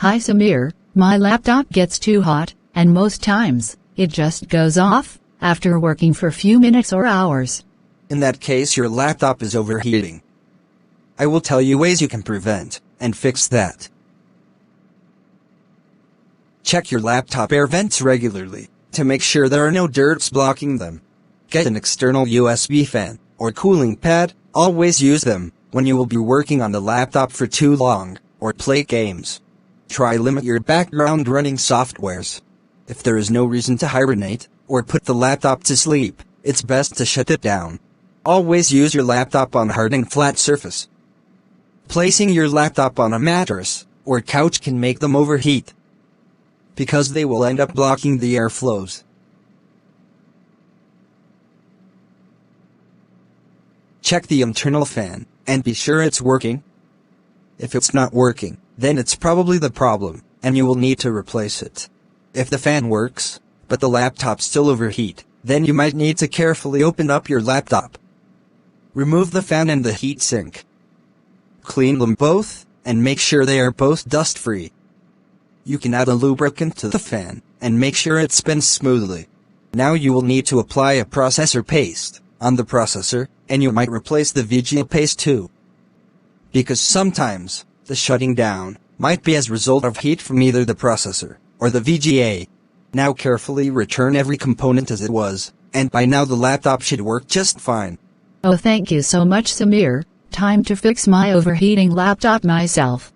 Hi Samir, my laptop gets too hot, and most times, it just goes off, after working for a few minutes or hours. In that case, your laptop is overheating. I will tell you ways you can prevent and fix that. Check your laptop air vents regularly to make sure there are no dirts blocking them. Get an external USB fan or cooling pad. Always use them when you will be working on the laptop for too long or play games. Try limit your background running softwares. If there is no reason to hibernate or put the laptop to sleep, it's best to shut it down. Always use your laptop on hard and flat surface. Placing your laptop on a mattress or couch can make them overheat, because they will end up blocking the airflows. Check the internal fan and be sure it's working. If it's not working, then it's probably the problem, and you will need to replace it. If the fan works, but the laptop still overheat, then you might need to carefully open up your laptop. Remove the fan and the heat sink. Clean them both, and make sure they are both dust-free. You can add a lubricant to the fan, and make sure it spins smoothly. Now you will need to apply a processor paste on the processor, and you might replace the VGA paste too, because sometimes the shutting down might be as a result of heat from either the processor or the VGA. Now carefully return every component as it was, and by now the laptop should work just fine. Oh, thank you so much Samir. Time to fix my overheating laptop myself.